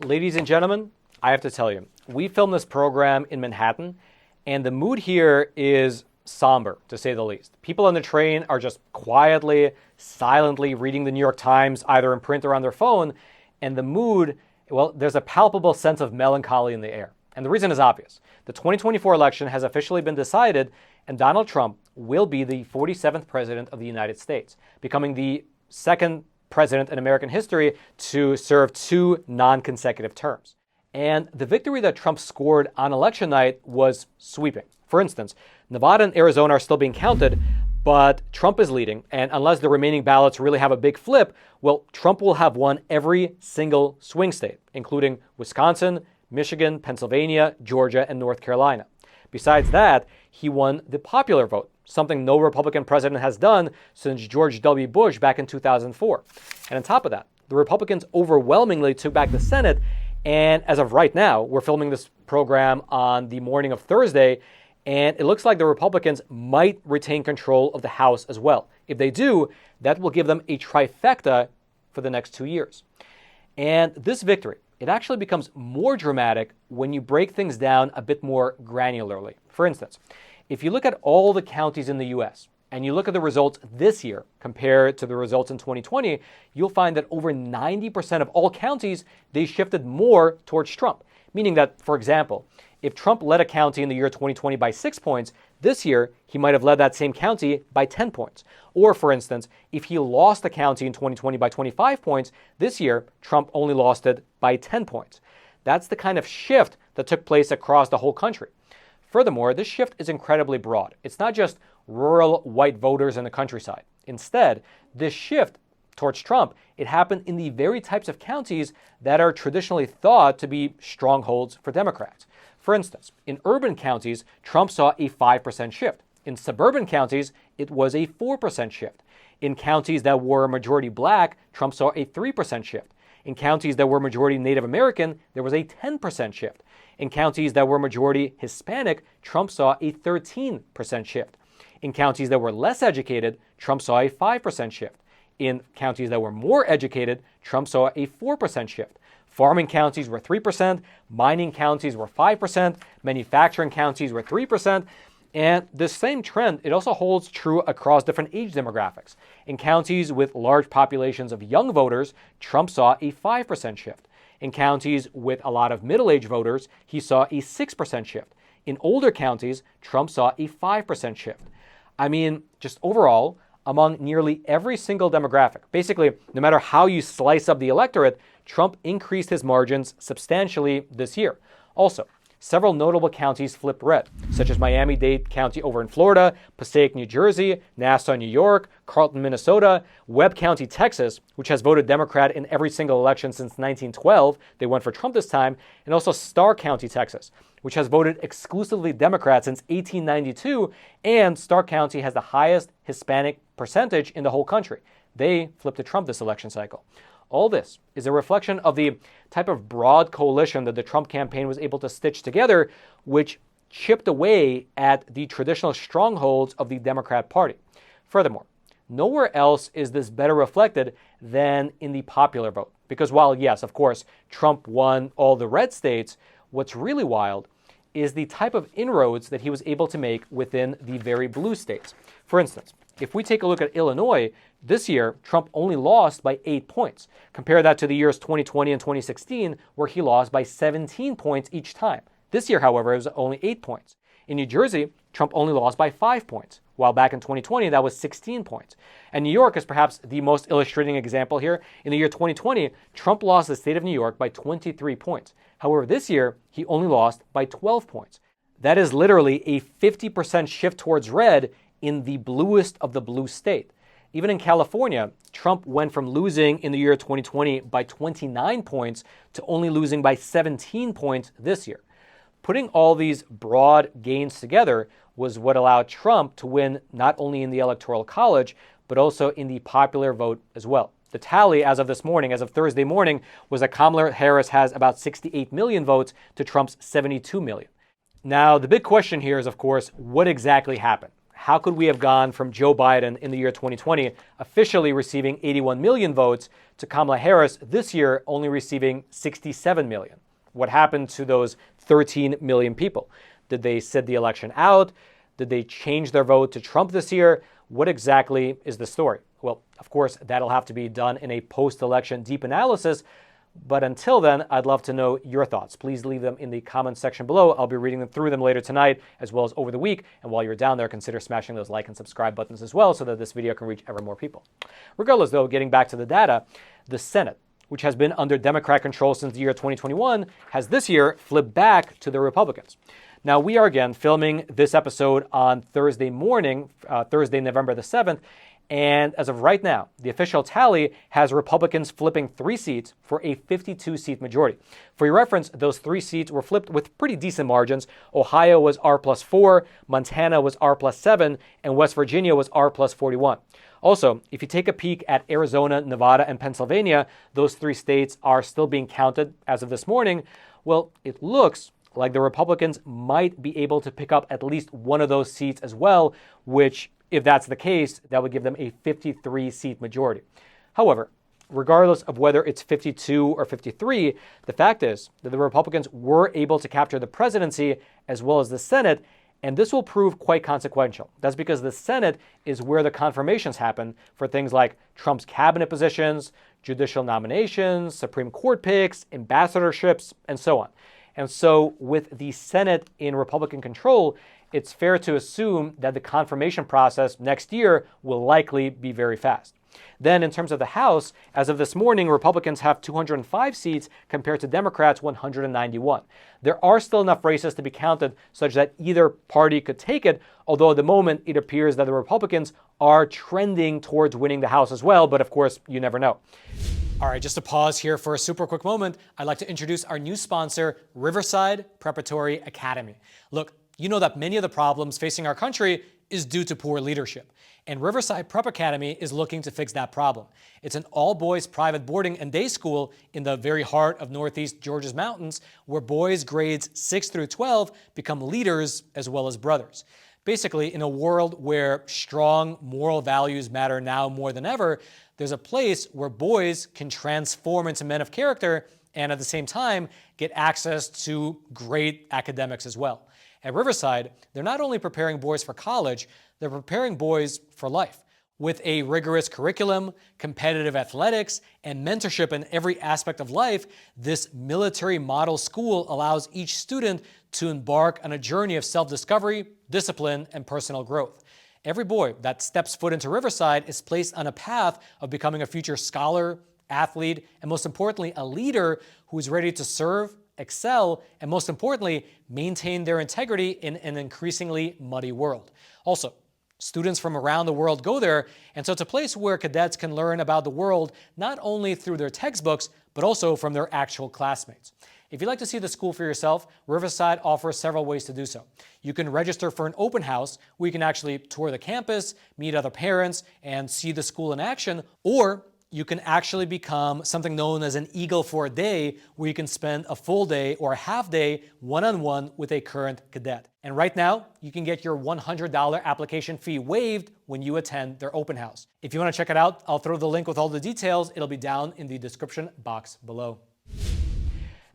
Ladies and gentlemen, I have to tell you, we filmed this program in Manhattan, and the mood here is somber, to say the least. People on the train are just quietly, silently reading the New York Times, either in print or on their phone, and the mood, well, there's a palpable sense of melancholy in the air. And the reason is obvious. The 2024 election has officially been decided, and Donald Trump will be the 47th president of the United States, becoming the second president in American history to serve 2 non-consecutive terms. And the victory that Trump scored on election night was sweeping. For instance, Nevada and Arizona are still being counted, but Trump is leading. And unless the remaining ballots really have a big flip, well, Trump will have won every single swing state, including Wisconsin, Michigan, Pennsylvania, Georgia, and North Carolina. Besides that, he won the popular vote, something no Republican president has done since George W. Bush back in 2004. And on top of that, the Republicans overwhelmingly took back the Senate. And as of right now, we're filming this program on the morning of Thursday, and it looks like the Republicans might retain control of the House as well. If they do, that will give them a trifecta for the next 2 years. And this victory, it actually becomes more dramatic when you break things down a bit more granularly. For instance, if you look at all the counties in the U.S., and you look at the results this year compared to the results in 2020, you'll find that over 90% of all counties, they shifted more towards Trump. Meaning that, for example, if Trump led a county in the year 2020 by 6 points, this year he might have led that same county by 10 points. Or, for instance, if he lost a county in 2020 by 25 points, this year Trump only lost it by 10 points. That's the kind of shift that took place across the whole country. Furthermore, this shift is incredibly broad. It's not just rural white voters in the countryside. Instead, this shift towards Trump, it happened in the very types of counties that are traditionally thought to be strongholds for Democrats. For instance, in urban counties, Trump saw a 5% shift. In suburban counties, it was a 4% shift. In counties that were majority black, Trump saw a 3% shift. In counties that were majority Native American, there was a 10% shift. In counties that were majority Hispanic, Trump saw a 13% shift. In counties that were less educated, Trump saw a 5% shift. In counties that were more educated, Trump saw a 4% shift. Farming counties were 3%, mining counties were 5%, manufacturing counties were 3%, and this same trend, it also holds true across different age demographics. In counties with large populations of young voters, Trump saw a 5% shift. In counties with a lot of middle-aged voters, he saw a 6% shift. In older counties, Trump saw a 5% shift. I mean, just overall, among nearly every single demographic, basically, no matter how you slice up the electorate, Trump increased his margins substantially this year. Also, several notable counties flipped red, such as Miami-Dade County over in Florida, Passaic, New Jersey, Nassau, New York, Carlton, Minnesota, Webb County, Texas, which has voted Democrat in every single election since 1912. They went for Trump this time, and also Starr County, Texas, which has voted exclusively Democrat since 1892, and Starr County has the highest Hispanic percentage in the whole country. They flipped to Trump this election cycle. All this is a reflection of the type of broad coalition that the Trump campaign was able to stitch together, which chipped away at the traditional strongholds of the Democrat Party. Furthermore, nowhere else is this better reflected than in the popular vote. Because while, yes, of course, Trump won all the red states, what's really wild is the type of inroads that he was able to make within the very blue states. For instance, if we take a look at Illinois, this year, Trump only lost by 8 points. Compare that to the years 2020 and 2016, where he lost by 17 points each time. This year, however, it was only 8 points. In New Jersey, Trump only lost by 5 points, while back in 2020, that was 16 points. And New York is perhaps the most illustrating example here. In the year 2020, Trump lost the state of New York by 23 points. However, this year, he only lost by 12 points. That is literally a 50% shift towards red in the bluest of the blue state. Even in California, Trump went from losing in the year 2020 by 29 points to only losing by 17 points this year. Putting all these broad gains together was what allowed Trump to win not only in the Electoral College, but also in the popular vote as well. The tally as of this morning, as of Thursday morning, was that Kamala Harris has about 68 million votes to Trump's 72 million. Now, the big question here is, of course, what exactly happened? how could we have gone from Joe Biden in the year 2020 officially receiving 81 million votes to Kamala Harris this year only receiving 67 million? What happened to those 13 million people? Did they sit the election out? Did they change their vote to Trump this year? What exactly is the story? Well, of course, that'll have to be done in a post-election deep analysis. But until then, I'd love to know your thoughts. Please leave them in the comments section below. I'll be reading them through them later tonight, as well as over the week. And while you're down there, consider smashing those like and subscribe buttons as well so that this video can reach ever more people. Regardless, though, getting back to the data, the Senate, which has been under Democrat control since the year 2021, has this year flipped back to the Republicans. Now, we are again filming this episode on Thursday morning, Thursday, November the 7th. And as of right now, the official tally has Republicans flipping 3 seats for a 52-seat majority. For your reference, those 3 seats were flipped with pretty decent margins. Ohio was R+4, Montana was R+7, and West Virginia was R+41. Also, if you take a peek at Arizona, Nevada, and Pennsylvania, those 3 states are still being counted as of this morning. Well, it looks like the Republicans might be able to pick up at least one of those seats as well, which, if that's the case, that would give them a 53-seat majority. However, regardless of whether it's 52 or 53, the fact is that the Republicans were able to capture the presidency as well as the Senate, and this will prove quite consequential. That's because the Senate is where the confirmations happen for things like Trump's cabinet positions, judicial nominations, Supreme Court picks, ambassadorships, and so on. And so with the Senate in Republican control, it's fair to assume that the confirmation process next year will likely be very fast. Then in terms of the House, as of this morning, Republicans have 205 seats compared to Democrats 191. There are still enough races to be counted such that either party could take it, although at the moment it appears that the Republicans are trending towards winning the House as well, but of course, you never know. All right, just to pause here for a super quick moment, I'd like to introduce our new sponsor, Riverside Preparatory Academy. Look, you know that many of the problems facing our country is due to poor leadership. And Riverside Prep Academy is looking to fix that problem. It's an all-boys private boarding and day school in the very heart of Northeast Georgia's mountains, where boys grades 6 through 12 become leaders as well as brothers. Basically, in a world where strong moral values matter now more than ever, there's a place where boys can transform into men of character and at the same time get access to great academics as well. At Riverside, they're not only preparing boys for college, they're preparing boys for life. With a rigorous curriculum, competitive athletics, and mentorship in every aspect of life, this military model school allows each student to embark on a journey of self-discovery, discipline, and personal growth. Every boy that steps foot into Riverside is placed on a path of becoming a future scholar, athlete, and most importantly, a leader who is ready to serve, excel, and most importantly, maintain their integrity in an increasingly muddy world. Also, students from around the world go there, and so it's a place where cadets can learn about the world not only through their textbooks, but also from their actual classmates. If you'd like to see the school for yourself, Riverside offers several ways to do so. You can register for an open house where you can actually tour the campus, meet other parents, and see the school in action, or you can actually become something known as an Eagle for a day, where you can spend a full day or a half day one-on-one with a current cadet. And right now, you can get your $100 application fee waived when you attend their open house. If you want to check it out, I'll throw the link with all the details. It'll be down in the description box below.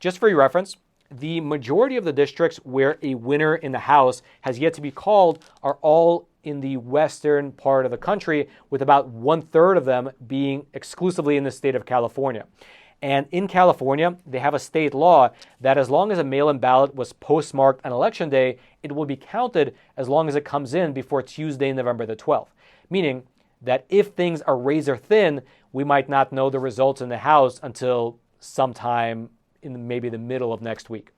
Just for your reference, the majority of the districts where a winner in the House has yet to be called are all in the western part of the country, with about 1/3 of them being exclusively in the state of California. And in California, they have a state law that as long as a mail-in ballot was postmarked on Election Day, it will be counted as long as it comes in before Tuesday, November the 12th. Meaning that if things are razor thin, we might not know the results in the House until sometime in maybe the middle of next week.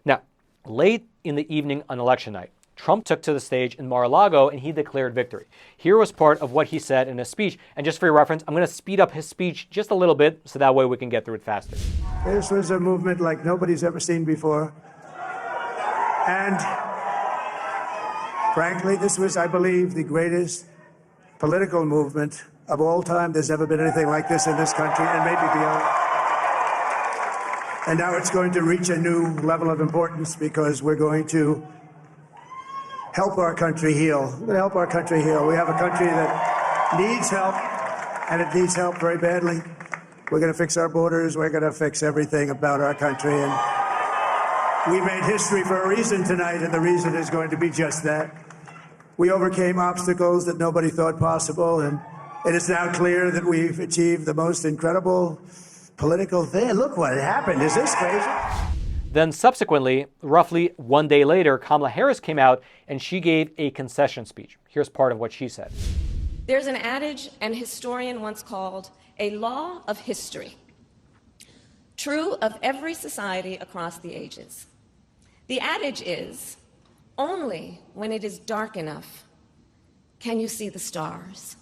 Now, late in the evening on election night, Trump took to the stage in Mar-a-Lago and he declared victory. Here was part of what he said in his speech. And just for your reference, I'm going to speed up his speech just a little bit so that way we can get through it faster. This was a movement like nobody's ever seen before. And frankly, this was, I believe, the greatest political movement of all time. There's never been anything like this in this country and maybe beyond. And now it's going to reach a new level of importance because we're going to help our country heal. We're going to help our country heal. We have a country that needs help, and it needs help very badly. We're going to fix our borders. We're going to fix everything about our country. And we made history for a reason tonight, and the reason is going to be just that. We overcame obstacles that nobody thought possible, and it is now clear that we've achieved the most incredible political thing. Look what happened. Is this crazy? Then subsequently, roughly one day later, Kamala Harris came out and she gave a concession speech. Here's part of what she said. There's an adage an historian once called a law of history, true of every society across the ages. The adage is, only when it is dark enough can you see the stars.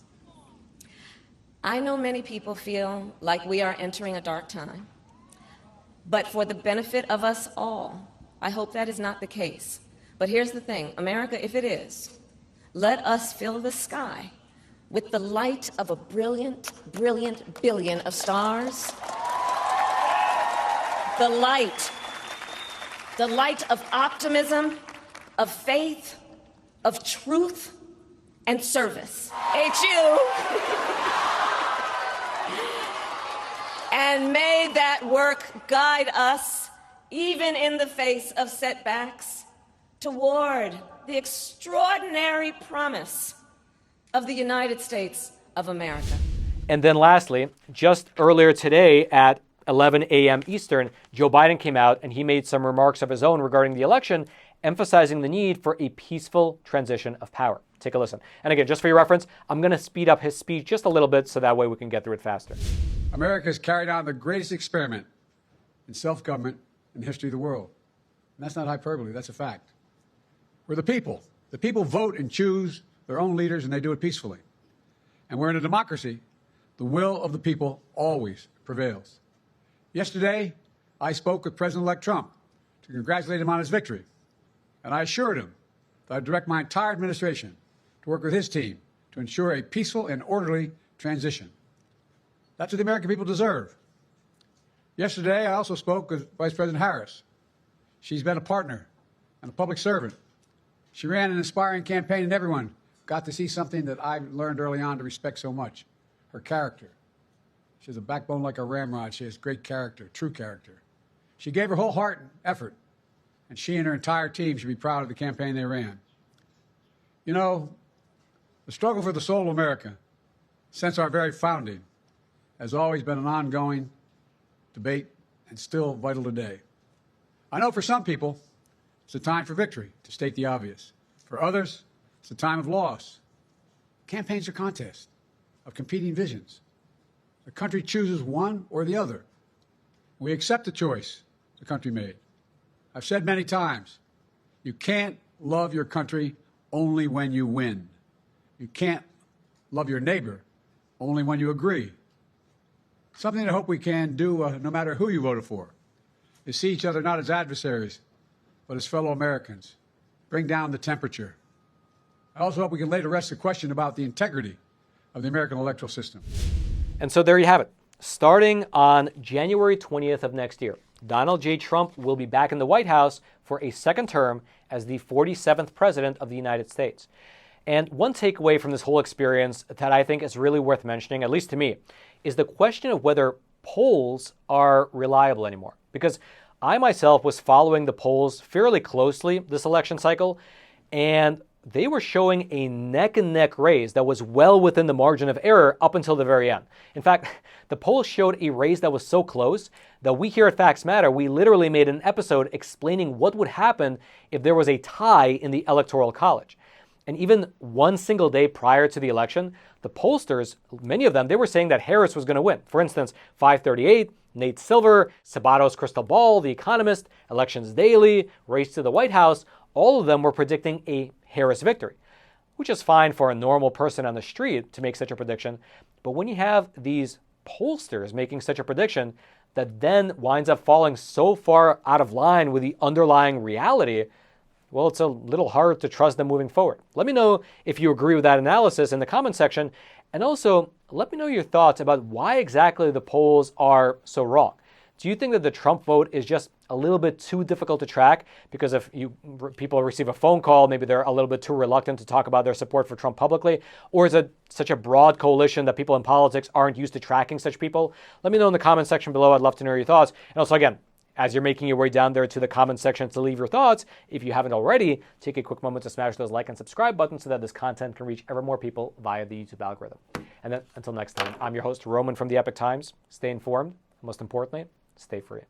I know many people feel like we are entering a dark time, but for the benefit of us all, I hope that is not the case. But here's the thing, America, if it is, let us fill the sky with the light of a brilliant, brilliant billion of stars. The light of optimism, of faith, of truth, and service. HU. And may that work guide us, even in the face of setbacks, toward the extraordinary promise of the United States of America. And then lastly, just earlier today at 11 a.m. Eastern, Joe Biden came out and he made some remarks of his own regarding the election, emphasizing the need for a peaceful transition of power. Take a listen. And again, just for your reference, I'm going to speed up his speech just a little bit so that way we can get through it faster. America has carried out the greatest experiment in self-government in the history of the world. And that's not hyperbole, that's a fact. We're the people. The people vote and choose their own leaders, and they do it peacefully. And we're in a democracy. The will of the people always prevails. Yesterday, I spoke with President-elect Trump to congratulate him on his victory. And I assured him that I'd direct my entire administration to work with his team to ensure a peaceful and orderly transition. That's what the American people deserve. Yesterday, I also spoke with Vice President Harris. She's been a partner and a public servant. She ran an inspiring campaign, and everyone got to see something that I learned early on to respect so much, her character. She has a backbone like a ramrod. She has great character, true character. She gave her whole heart and effort, and she and her entire team should be proud of the campaign they ran. You know, the struggle for the soul of America, since our very founding, has always been an ongoing debate and still vital today. I know for some people, it's a time for victory, to state the obvious. For others, it's a time of loss. Campaigns are contests of competing visions. The country chooses one or the other. We accept the choice the country made. I've said many times, you can't love your country only when you win. You can't love your neighbor only when you agree. Something I hope we can do, no matter who you voted for, is see each other not as adversaries, but as fellow Americans. Bring down the temperature. I also hope we can lay to rest the question about the integrity of the American electoral system. And so there you have it. Starting on January 20th of next year, Donald J. Trump will be back in the White House for a second term as the 47th president of the United States. And one takeaway from this whole experience that I think is really worth mentioning, at least to me, is the question of whether polls are reliable anymore. Because I myself was following the polls fairly closely this election cycle, and they were showing a neck-and-neck race that was well within the margin of error up until the very end. In fact, the polls showed a race that was so close that we here at Facts Matter, we literally made an episode explaining what would happen if there was a tie in the Electoral College. And even one single day prior to the election, the pollsters, many of them, they were saying that Harris was going to win. For instance, 538, Nate Silver, Sabato's Crystal Ball, The Economist, Elections Daily, Race to the White House, all of them were predicting a Harris victory, which is fine for a normal person on the street to make such a prediction. But when you have these pollsters making such a prediction that then winds up falling so far out of line with the underlying reality, well, it's a little hard to trust them moving forward. Let me know if you agree with that analysis in the comment section. And also, let me know your thoughts about why exactly the polls are so wrong. Do you think that the Trump vote is just a little bit too difficult to track? Because if people receive a phone call, maybe they're a little bit too reluctant to talk about their support for Trump publicly? Or is it such a broad coalition that people in politics aren't used to tracking such people? Let me know in the comment section below. I'd love to know your thoughts. And also, again, as you're making your way down there to the comment section to leave your thoughts, if you haven't already, take a quick moment to smash those like and subscribe buttons so that this content can reach ever more people via the YouTube algorithm. And then until next time, I'm your host, Roman from the Epoch Times. Stay informed. Most importantly, stay free.